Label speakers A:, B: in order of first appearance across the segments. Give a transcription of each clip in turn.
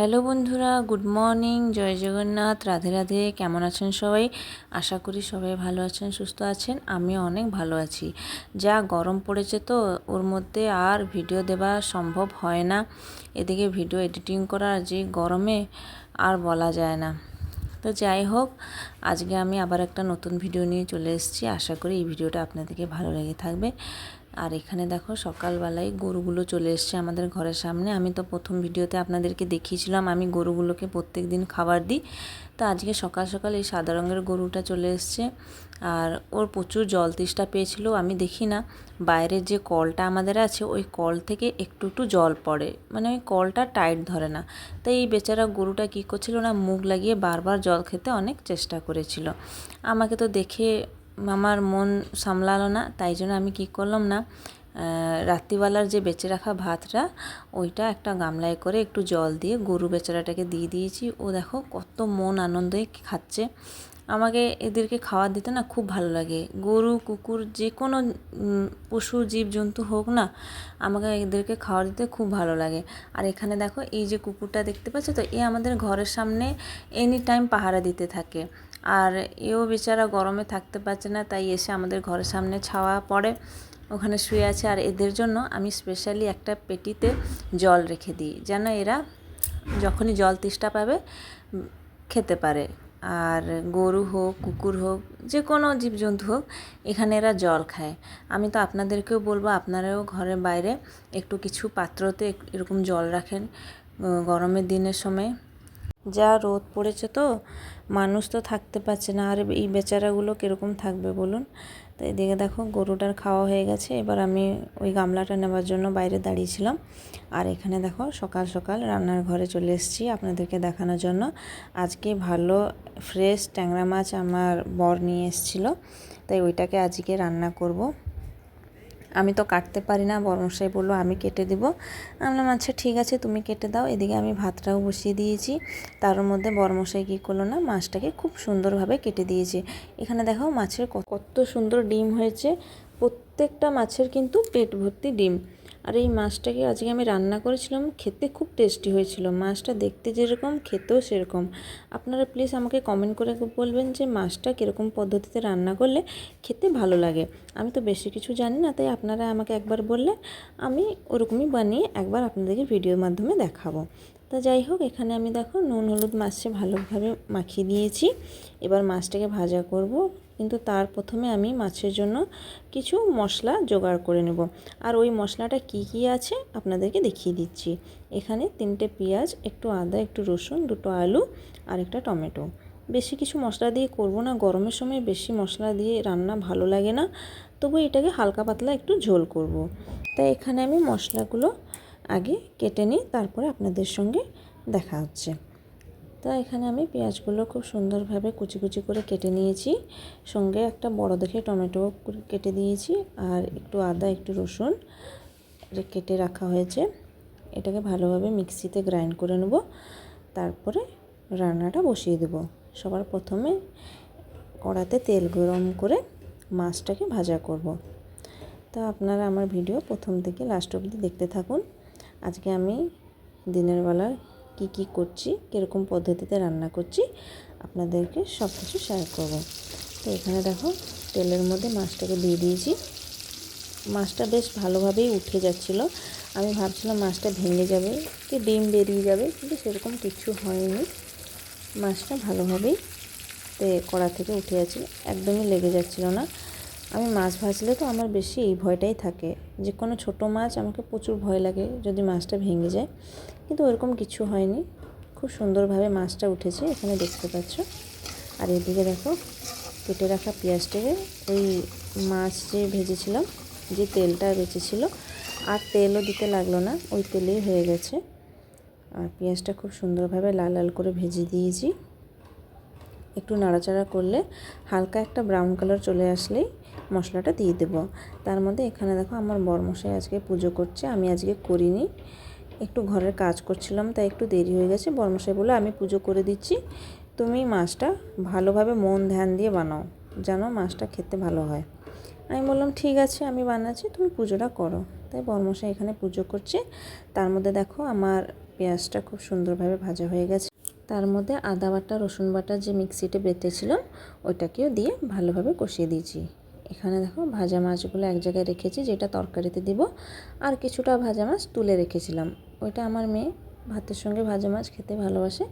A: Hello বন্ধুরা, good morning, জয় জগন্নাথ, রাধে রাধে। কেমন আছেন সবাই? আশা করি সবাই ভালো আছেন, সুস্থ আছেন। আমিও অনেক ভালো আছি। যা গরম পড়েছে তো ওর মধ্যে আর ভিডিও দেওয়া সম্ভব হয় না। এদিকে ভিডিও এডিটিং করা যে গরমে আর বলা যায় না। তো যাই হোক, আজকে আমি আবার একটা নতুন ভিডিও নিয়ে চলে এসেছি। আশা করি এই ভিডিওটা আপনাদেরকে ভালো লেগে থাকবে। আর এখানে দেখো সকালবেলায় গরুগুলো চলে এসছে আমাদের ঘরের সামনে। আমি তো প্রথম ভিডিওতে আপনাদেরকে দেখিয়েছিলাম আমি গরুগুলোকে প্রত্যেক দিন খাবার দিই। তো আজকে সকাল সকাল এই সাদা রঙের গরুটা চলে এসছে। আর ওর প্রচুর জল তেষ্টা পেয়েছিল। আমি দেখি না, বাইরের যে কলটা আমাদের আছে ওই কল থেকে একটু একটু জল পড়ে, মানে ওই কলটা টাইট ধরে না। তাই এই বেচারা গরুটা কী করছিল না, মুখ লাগিয়ে বারবার জল খেতে অনেক চেষ্টা করেছিল। আমাকে তো দেখে আমার মন সামলালো না, তাই জন্য আমি কি করলাম না, রাত্রিবেলার যে বেঁচে রাখা ভাতটা ওইটা একটা গামলায় করে একটু জল দিয়ে গরু বেচারাটাকে দিয়ে দিয়েছি। ও দেখো কত মন আনন্দে খাচ্ছে। আমাকে এদেরকে খাবার দিতে না খুব ভালো লাগে। গরু, কুকুর, যে কোনো পশু জীবজন্তু হোক না, আমাকে এদেরকে খাবার দিতে খুব ভালো লাগে। আর এখানে দেখো এই যে কুকুরটা দেখতে পাচ্ছ তো, এ আমাদের ঘরের সামনে এনি টাইম পাহারা দিতে থাকে। আর এও বেচারা গরমে থাকতে পারছে না, তাই এসে আমাদের ঘরের সামনে ছাওয়া পড়ে, ওখানে শুয়ে আছে। আর এদের জন্য আমি স্পেশালি একটা পেটিতে জল রেখে দিই, যেন এরা যখনই জল তেষ্টা পাবে খেতে পারে। আর গরু হোক, কুকুর হোক, যে কোনো জীবজন্তু হোক, এখানে এরা জল খায়। আমি তো আপনাদেরকেও বলবো আপনারাও ঘরের বাইরে একটু কিছু পাত্রতে এরকম জল রাখেন গরমের দিনের সময়। যা রোদ পড়েছে তো মানুষ তো থাকতে পারছে না, আর এই বেচারাগুলো কীরকম থাকবে বলুন। তো এদিকে দেখো গরুটার খাওয়া হয়ে গেছে। এবার আমি ওই গামলাটা নেওয়ার জন্য বাইরে দাঁড়িয়েছিলাম। আর এখানে দেখো সকাল সকাল রান্নার ঘরে চলে এসেছি আপনাদেরকে দেখানোর জন্য। আজকে ভালো ফ্রেশ ট্যাংরা মাছ আমার বর নিয়ে এসেছিলো, তাই ওইটাকে আজকে রান্না করব। আমি তো কাটতে পারি না, বরমশাই বললো আমি কেটে দিব। আমি বললাম আচ্ছা ঠিক আছে, তুমি কেটে দাও। এদিকে আমি ভাতটাও বসিয়ে দিয়েছি। তার মধ্যে বরমশাই কী করলো না, মাছটাকে খুব সুন্দরভাবে কেটে দিয়েছে। এখানে দেখো মাছের কত সুন্দর ডিম হয়েছে। প্রত্যেকটা মাছের কিন্তু পেট ভর্তি ডিম। আর এই মাছটাকে আজকে আমি রান্না করেছিলাম, খেতে খুব টেস্টি হয়েছিল। মাছটা দেখতে যেরকম, খেতেও সেরকম। আপনারা প্লিজ আমাকে কমেন্ট করে বলবেন যে মাছটা কীরকম পদ্ধতিতে রান্না করলে খেতে ভালো লাগে। আমি তো বেশি কিছু জানি না, তাই আপনারা আমাকে একবার বললে আমি ওরকমই বানিয়ে একবার আপনাদেরকে ভিডিওর মাধ্যমে দেখাবো। তা যাই হোক, এখানে আমি দেখো নুন হলুদ মাছে ভালোভাবে মাখিয়ে দিয়েছি। এবার মাছটাকে ভাজা করব, কিন্তু তার প্রথমে আমি মাছের জন্য কিছু মশলা জোগাড় করে নেব। আর ওই মশলাটা কি কি আছে আপনাদেরকে দেখিয়ে দিচ্ছি। এখানে 3টে পেঁয়াজ, একটু আদা, একটু রসুন, 2টো আলু আর একটা টমেটো। বেশি কিছু মশলা দিয়ে করব না, গরমের সময় বেশি মশলা দিয়ে রান্না ভালো লাগে না, তবু এটাকে হালকা পাতলা একটু ঝোল করব। তাই এখানে আমি মশলাগুলো আগে কেটে নিই, তারপরে আপনাদের সঙ্গে দেখা হচ্ছে। তা এখানে আমি পেঁয়াজগুলো খুব সুন্দরভাবে কুচি কুচি করে কেটে নিয়েছি, সঙ্গে একটা বড় দেখে টমেটো কেটে দিয়েছি, আর একটু আদা, একটু রসুন কেটে রাখা হয়েছে। এটাকে ভালোভাবে মিক্সিতে গ্রাইন্ড করে নেব, তারপরে রান্নাটা বসিয়ে দেব। সবার প্রথমে কড়াতে তেল গরম করে মাছটাকে ভাজা করব। তা আপনারা আমার ভিডিও প্রথম থেকে লাস্ট অবধি দেখতে থাকুন। আজকে আমি দিনের বেলা কি কি করছি, কীরকম পদ্ধতিতে রান্না করছি, আপনাদেরকে সব কিছু শেয়ার করব। তো এখানে দেখো তেলের মধ্যে মাছটাকে দিয়ে দিয়েছি। মাছটা বেশ ভালোভাবেই উঠে যাচ্ছিলো। আমি ভাবছিলাম মাছটা ভেঙে যাবে কি ডিম বেরিয়ে যাবে, কিন্তু সেরকম কিছু হয়নি। মাছটা ভালোভাবেই কড়া থেকে উঠে যাচ্ছে, একদমই লেগে যাচ্ছিল না। আমি মাছ ভাজলে তো আমার বেশি এই ভয়টাই থাকে, যে কোনো ছোটো মাছ আমাকে প্রচুর ভয় লাগে যদি মাছটা ভেঙে যায়, কিন্তু ওরকম কিছু হয়নি। খুব সুন্দরভাবে মাছটা উঠেছে, এখানে দেখতে পাচ্ছ। আর এদিকে দেখো কেটে রাখা পেঁয়াজটাকে ওই মাছ যে ভেজেছিলাম, যে তেলটা বেঁচেছিলো, আর তেলও দিতে লাগলো না, ওই তেলেই হয়ে গেছে। আর পেঁয়াজটা খুব সুন্দরভাবে লাল লাল করে ভেজে দিয়েছি। একটু নাড়াচাড়া করলে হালকা একটা ব্রাউন কালার চলে আসলেই মশলাটা দিয়ে দেব। তার মধ্যে এখানে দেখো আমার বরমশাই আজকে পুজো করছে, আমি আজকে করিনি, একটু ঘরের কাজ করছিলাম, তাই একটু দেরি হয়ে গেছে। বরমশাই বলে আমি পুজো করে দিচ্ছি, তুমি মাছটা ভালোভাবে মন ধ্যান দিয়ে বানাও, যেন মাছটা খেতে ভালো হয়। আমি বললাম ঠিক আছে আমি বানাচ্ছি, তুমি পুজোটা করো। তাই বরমশাই এখানে পুজো করছে। তার মধ্যে দেখো আমার পেঁয়াজটা খুব সুন্দরভাবে ভাজা হয়ে গেছে। তার মধ্যে আদা বাটা রসুন বাটা যে মিক্সিতে বেটেছিলাম ওইটাকেও দিয়ে ভালোভাবে কষিয়ে দিয়েছি। এখানে দেখো ভাজা মাছগুলো এক জায়গায় রেখেছি যেটা তরকারিতে দিব, আর কিছুটা ভাজা মাছ তুলে রেখেছিলাম। ওইটা আমার মেয়ে ভাতের সঙ্গে ভাজা মাছ খেতে ভালোবাসে,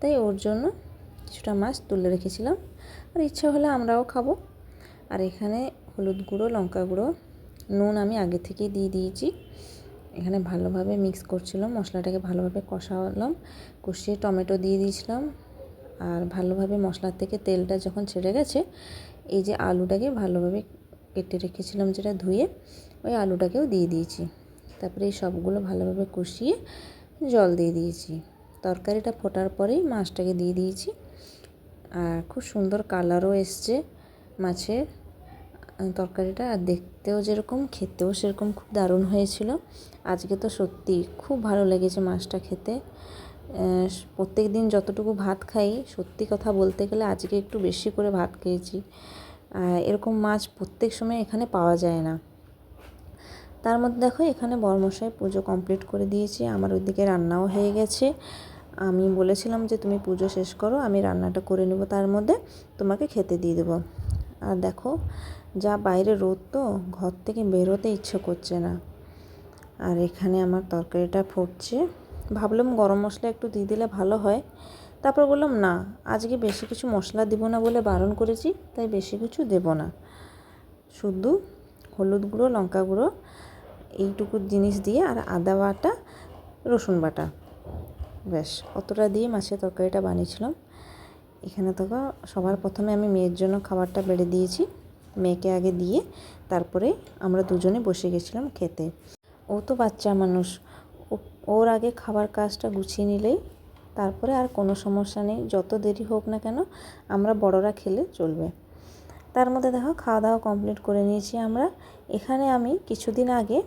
A: তাই ওর জন্য কিছুটা মাছ তুলে রেখেছিলাম, আর ইচ্ছা হলে আমরাও খাবো। আর এখানে হলুদ গুঁড়ো, লঙ্কা গুঁড়ো, নুন আমি আগে থেকেই দিয়ে দিয়েছি। এখানে ভালোভাবে মিক্স করছিলাম, মশলাটাকে ভালোভাবে কষালাম, কষিয়ে টমেটো দিয়ে দিয়েছিলাম। আর ভালোভাবে মশলার থেকে তেলটা যখন ছেড়ে গেছে, এই যে আলুটাকে ভালোভাবে কেটে রেখেছিলাম যেটা ধুয়ে, ওই আলুটাকেও দিয়ে দিয়েছি। তারপরে এই সবগুলো ভালোভাবে কষিয়ে জল দিয়ে দিয়েছি। তরকারিটা ফোটার পরেই মাছটাকে দিয়ে দিয়েছি। আর খুব সুন্দর কালারও এসছে মাছের তরকারিটা, আর দেখতেও যেরকম খেতেও সেরকম খুব দারুণ হয়েছিল। আজকে তো সত্যি খুব ভালো লেগেছে মাছটা খেতে। প্রত্যেক দিন যতটুকু ভাত খাই, সত্যি কথা বলতে গেলে আজকে একটু বেশি করে ভাত খেয়েছি। এরকম মাছ প্রত্যেক সময় এখানে পাওয়া যায় না। তার মধ্যে দেখো এখানে বরমশাই পুজো কমপ্লিট করে দিয়েছি, আমার ওইদিকে রান্নাও হয়ে গেছে। আমি বলেছিলাম যে তুমি পুজো শেষ করো, আমি রান্নাটা করে নেব, তার মধ্যে তোমাকে খেতে দিয়ে দেবো। আর দেখো যা বাইরে রোদ, তো ঘর থেকে বেরোতে ইচ্ছে করছে না। আর এখানে আমার তরকারিটা ফুটছে, ভাবলাম গরম মশলা একটু দিয়ে দিলে ভালো হয়। তারপর বললাম না, আজকে বেশি কিছু মশলা দিব না বলে বারণ করেছি, তাই বেশি কিছু দেব না, শুধু হলুদ গুঁড়ো, লঙ্কা গুঁড়ো, এইটুকু জিনিস দিয়ে, আর আদা বাটা রসুন বাটা, ব্যাস অতটা দিয়ে মাছের তরকারিটা বানিয়েছিলাম। এখানে তো সবার প্রথমে আমি মেয়ের জন্য খাবারটা বেড়ে দিয়েছি, মেয়েকে আগে দিয়ে তারপরে আমরা দুজনে বসে গেছিলাম খেতে। ও তো বাচ্চা মানুষ, ওর আগে খাবার কাজটা গুছিয়ে নিলেই তারপরে আর কোনো সমস্যা নেই, যত দেরি হোক না কেন আমরা বড়রা খেলে চলবে। তার মধ্যে দেখো খাওয়া দাওয়া কমপ্লিট করে নিয়েছি আমরা। এখানে আমি কিছুদিন আগে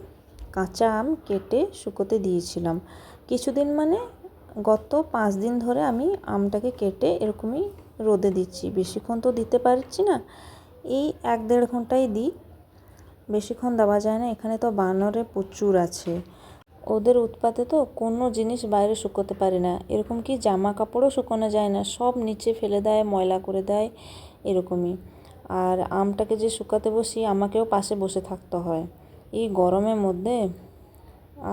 A: কাঁচা আম কেটে শুকোতে দিয়েছিলাম। কিছুদিন মানে গত 5 দিন ধরে আমি আমটাকে কেটে এরকমই রোদে দিচ্ছি। বেশিক্ষণ তো দিতে পারছি না, এই 1-1.5 ঘন্টাই দিই, বেশিক্ষণ দেওয়া যায় না। এখানে তো বানরে প্রচুর আছে, ওদের উৎপাতে তো কোনো জিনিস বাইরে শুকোতে পারি না, এরকম কি জামা কাপড়ও শুকোনো যায় না, সব নিচে ফেলে দেয়, ময়লা করে দেয় এরকমই। আর আমটাকে যে শুকাতে বসি আমাকেও পাশে বসে থাকতে হয় এই গরমের মধ্যে,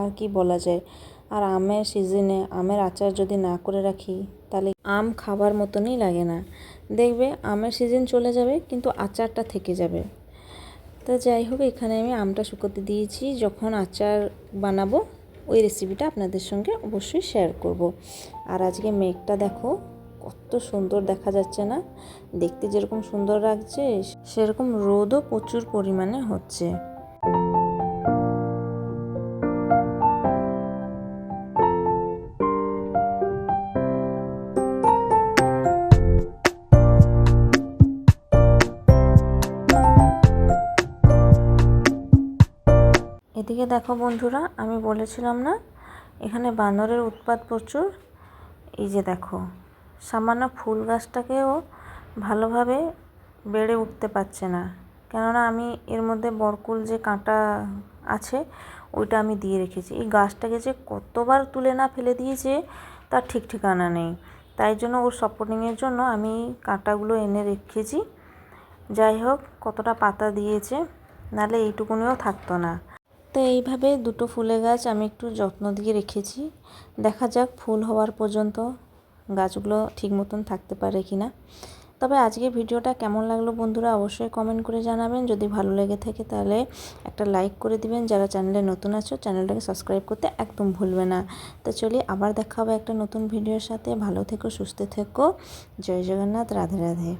A: আর কি বলা যায়। আর আমের সিজনে আমের আচার যদি না করে রাখি তাহলে আম খাবার মতনই লাগে না। দেখবে আমের সিজন চলে যাবে কিন্তু আচারটা থেকে যাবে। তো যাই হোক, এখানে আমি আমটা শুকোতে দিয়েছি, যখন আচার বানাবো ওই রেসিপিটা আপনাদের সঙ্গে অবশ্যই শেয়ার করব। আর আজকে মেঘটা দেখো কত সুন্দর দেখা যাচ্ছে না, দেখতে যেরকম সুন্দর লাগছে সেরকম রোদও প্রচুর পরিমাণে হচ্ছে। এদিকে দেখো বন্ধুরা, আমি বলেছিলাম না এখানে বানরের উৎপাত প্রচুর। এই যে দেখো সামান্য ফুল গাছটাকেও ভালোভাবে বেড়ে উঠতে পারছে না, কেননা আমি এর মধ্যে বরকুল যে কাঁটা আছে ওইটা আমি দিয়ে রেখেছি। এই গাছটাকে যে কতবার তুলে না ফেলে দিয়েছে তার ঠিক ঠিকানা নেই, তাই জন্য ওর সাপোর্টিংয়ের জন্য আমি কাঁটাগুলো এনে রেখেছি। যাই হোক, কতটা পাতা দিয়েছে, নাহলে এইটুকুনিও থাকতো না। তো এইভাবে দুটো ফুলের গাছ আমি একটু যত্ন দিয়ে রেখেছি, দেখা যাক ফুল হওয়ার পর্যন্ত গাছগুলো ঠিক মতন থাকতে পারে কি না। তবে আজকে ভিডিওটা কেমন লাগলো বন্ধুরা অবশ্যই কমেন্ট করে জানাবেন। যদি ভালো লেগে থাকে তাহলে একটা লাইক করে দিবেন, যারা চ্যানেলে নতুন আছো চ্যানেলটাকে সাবস্ক্রাইব করতে একদম ভুলবে না। তো চলি আবার দেখা হবে একটা নতুন ভিডিওর সাথে। ভালো থেকো, সুস্থ থেকো, জয় জগন্নাথ, রাধে রাধে।